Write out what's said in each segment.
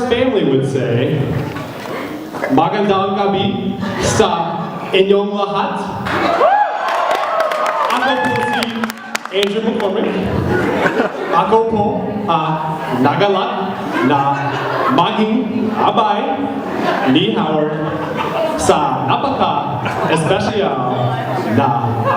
family would say, Magandang gabi sa inyong lahat. Ako po si Andrew McCormick. Ako po nagalat na maging abay ni Howard sa napaka-espesyal na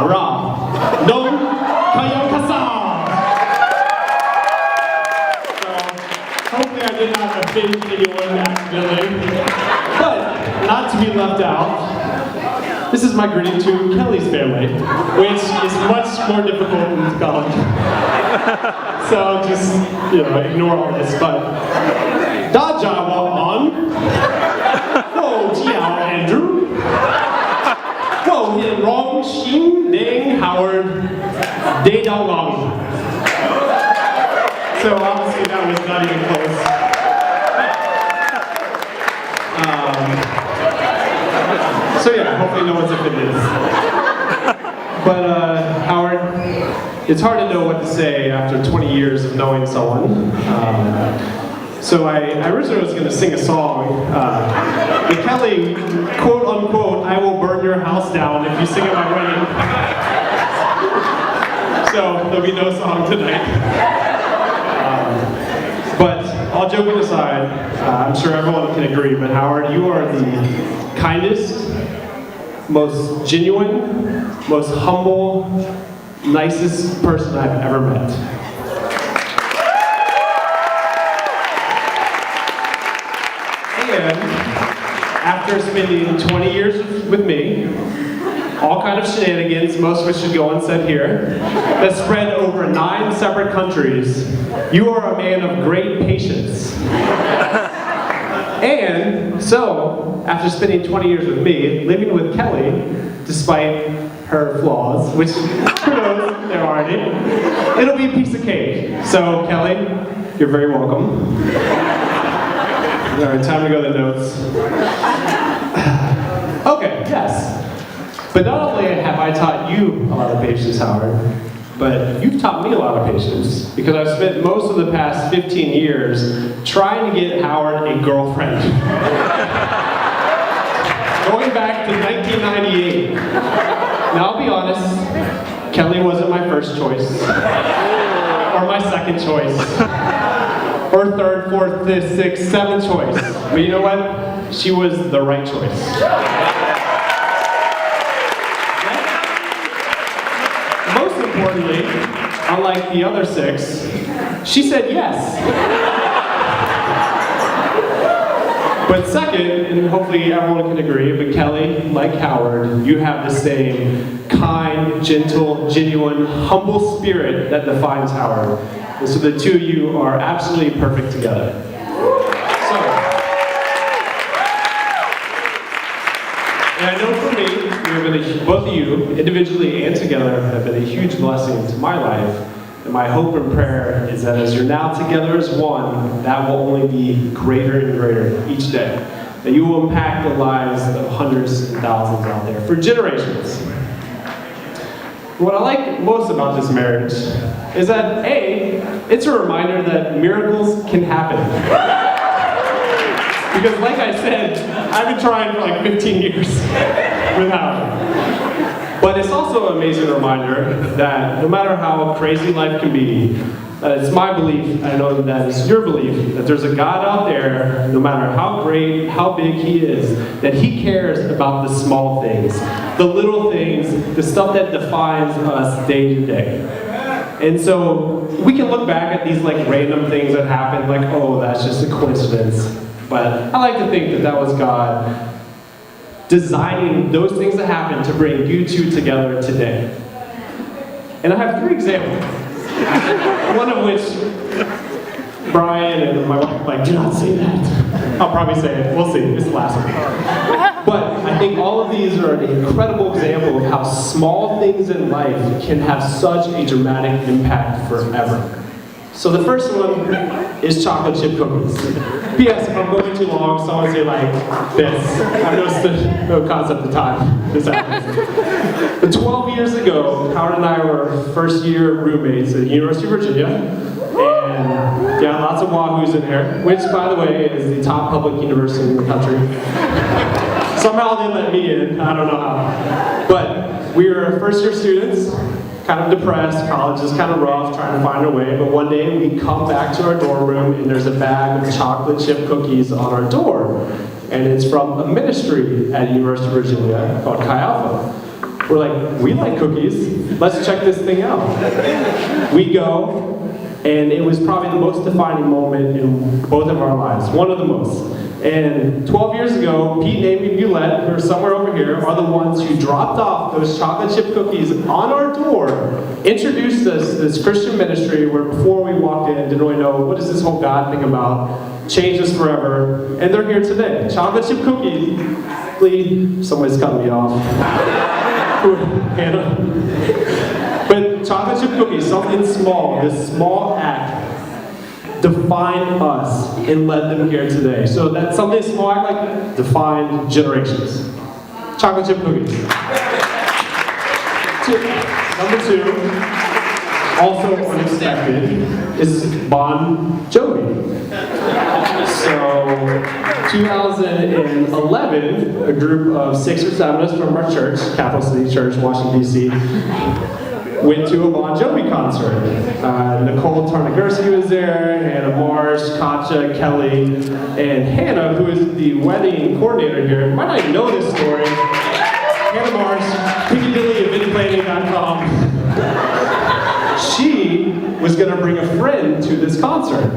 araw ng kayong kasal. So, hopefully I did not offend anyone accidentally, but not to be left out, this is my greeting to Kelly's family, which is much more difficult in Tagalog. So just, ignore all this, but Dajawa on. Whoa, Jiao Andrew. Whoa, Hin Rong Xin Ding Howard Day Dao Long. So obviously that was not even close. So yeah, hopefully no one's offended. But Howard, it's hard to know what to say after 20 years of knowing someone. So I originally was going to sing a song. The Kelly, quote unquote, I will burn your house down if you sing at my wedding. So there'll be no song tonight. But all joking aside, I'm sure everyone can agree, but Howard, you are the kindest, most genuine, most humble, nicest person I've ever met. And after spending 20 years with me, all kind of shenanigans, most of which should go unsaid here, that spread over 9 separate countries, you are a man of great patience. And so, after spending 20 years with me, living with Kelly, despite her flaws, which, who knows, there are any, it'll be a piece of cake. So, Kelly, you're very welcome. All right, time to go to the notes. Okay, yes. But not only have I taught you a lot of patience, Howard, but you've taught me a lot of patience, because I've spent most of the past 15 years trying to get Howard a girlfriend. Going back to 1998. Now I'll be honest, Kelly wasn't my first choice, or my second choice, or third, fourth, fifth, sixth, seventh choice. But you know what? She was the right choice. Most importantly, unlike the other 6, she said yes. But second, and hopefully everyone can agree, but Kelly, like Howard, you have the same kind, gentle, genuine, humble spirit that defines Howard. And so the two of you are absolutely perfect together. So, and I know for me, both of you, individually and together, have been a huge blessing to my life. And my hope and prayer is that as you're now together as one, that will only be greater and greater each day. That you will impact the lives of hundreds and thousands out there for generations. What I like most about this marriage is that, A, it's a reminder that miracles can happen. Because like I said, I've been trying for like 15 years without it. But it's also an amazing reminder that no matter how crazy life can be, it's my belief, I know that it's your belief, that there's a God out there, no matter how great, how big He is, that He cares about the small things, the little things, the stuff that defines us day to day. And so we can look back at these like random things that happen, like, oh, that's just a coincidence. But I like to think that that was God designing those things that happen to bring you two together today. And I have 3 examples. One of which Brian and my wife like, do not say that. I'll probably say it. We'll see. It's the last one. But I think all of these are an incredible example of how small things in life can have such a dramatic impact forever. So the first one is chocolate chip cookies. P.S. if I'm going too long, someone say like this. I have no concept of time. This happens. But 12 years ago, Howard and I were first year roommates at the University of Virginia. And And yeah, lots of Wahoos in there, which, by the way, is the top public university in the country. Somehow they let me in, I don't know how. But we were first-year students, kind of depressed, college is kind of rough, trying to find our way, but one day we come back to our dorm room and there's a bag of chocolate chip cookies on our door. And it's from a ministry at University of Virginia called Chi Alpha. We're like, we like cookies, let's check this thing out. We go, and it was probably the most defining moment in both of our lives, one of the most. And 12 years ago, Pete and Amy Bulette, who are somewhere over here, are the ones who dropped off those chocolate chip cookies on our door, introduced us to this Christian ministry where before we walked in, didn't really know what is this whole God thing about, changed us forever, and they're here today. Chocolate chip cookies, please, somebody's cutting me off. Hannah. But chocolate chip cookies, something small, this small act, defined us and led them here today. So that something small act like defined generations. Chocolate chip cookies. Number 2, also unexpected, is Bon Jovi. So 2011, a group of 6 or 7 of us from our church, Catholic City Church, Washington, D.C., went to a Bon Jovi concert. Nicole Tarnagursky was there, Hannah Marsh, Katja, Kelly, and Hannah, who is the wedding coordinator here. You might not even know this story. Hannah Marsh, PiccadillyEventPlanning.com. She was going to bring a friend to this concert.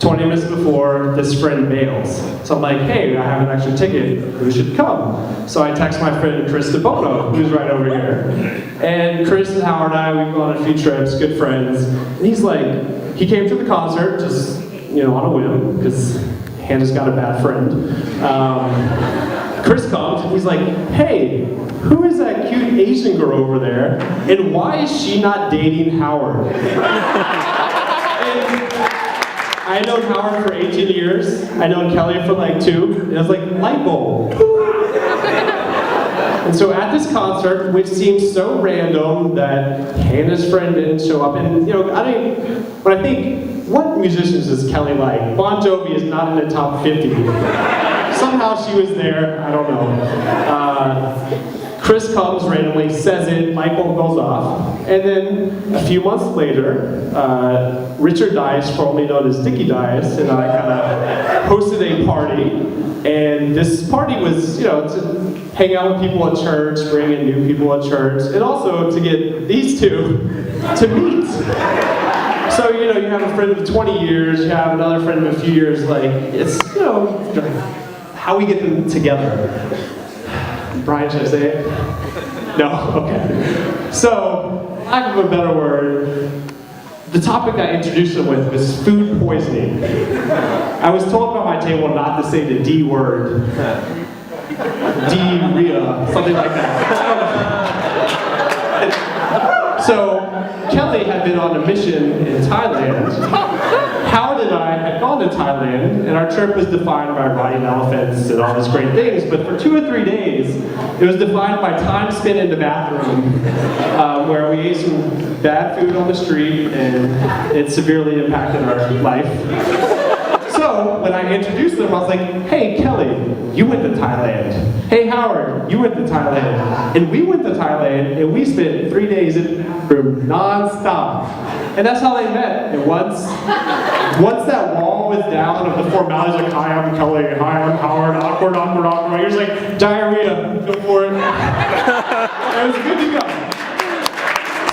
20 minutes before, this friend bails. So I'm like, hey, I have an extra ticket, who should come? So I text my friend Chris DeBono, who's right over here. And Chris and Howard and I, we've gone on a few trips, good friends. And he's like, he came to the concert, just, on a whim, because Hannah's got a bad friend. Chris comes, and he's like, hey, who is that cute Asian girl over there? And why is she not dating Howard? I had known Howard for 18 years. I known Kelly for like 2. And I was like, light bulb. And so at this concert, which seems so random that Hannah's friend didn't show up, and when I think, what musicians does Kelly like? Bon Jovi is not in the top 50. Somehow she was there, I don't know. Chris comes randomly, says it, light bulb goes off, and then a few months later, Richard Dias, formerly known as Dickie Dias, and I kind of hosted a party, and this party was, to hang out with people at church, bring in new people at church, and also to get these two to meet. So, you have a friend of 20 years, you have another friend of a few years, like, it's, how we get them together. Brian, should I say it? No? Okay. So, lack of a better word, the topic I introduced them with was food poisoning. I was told by my table not to say the D word. Diarrhea, something like that. So, Kelly had been on a mission in Thailand. Howard and I had gone to Thailand, and our trip was defined by riding elephants and all these great things, but for 2 or 3 days, it was defined by time spent in the bathroom, where we ate some bad food on the street, and it severely impacted our life. So, when I introduced them, I was like, hey, Kelly, you went to Thailand. Hey, Howard, you went to Thailand. And we went to Thailand, and we spent 3 days in the bathroom non-stop. And that's how they met. And once that wall was down of the formalities, like, hi, I'm Kelly, hi, I'm Howard, awkward. You're just like, diarrhea, go for it. And it was good to go.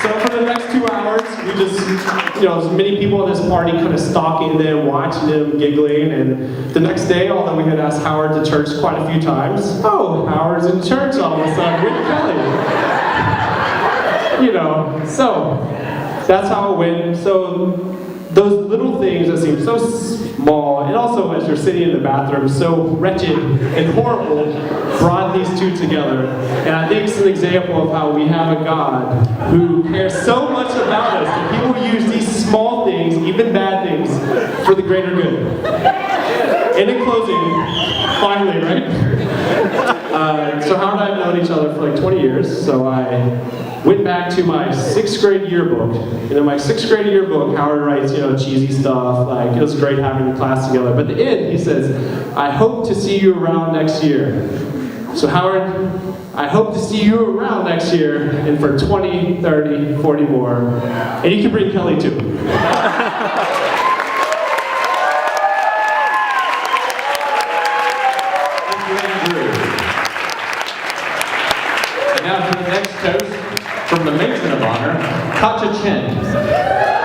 So for the next 2 hours, we just, as many people at this party kind of stalking them, watching them, giggling, and the next day, although we had asked Howard to church quite a few times, oh, Howard's in church all of a sudden with Kelly. So that's how it went. So those little things that seem so small, and also as you're sitting in the bathroom, so wretched and horrible, brought these two together. And I think it's an example of how we have a God who cares so much about us that He will use these small things, even bad things, for the greater good. And in closing, finally, right? So Howard and I have known each other for like 20 years, so I went back to my 6th grade yearbook. In my 6th grade yearbook, Howard writes, cheesy stuff, like, it was great having the class together. But at the end, he says, I hope to see you around next year. So Howard, I hope to see you around next year, and for 20, 30, 40 more. And you can bring Kelly too. Now for the next toast, from the matron of honor, Katja Chen.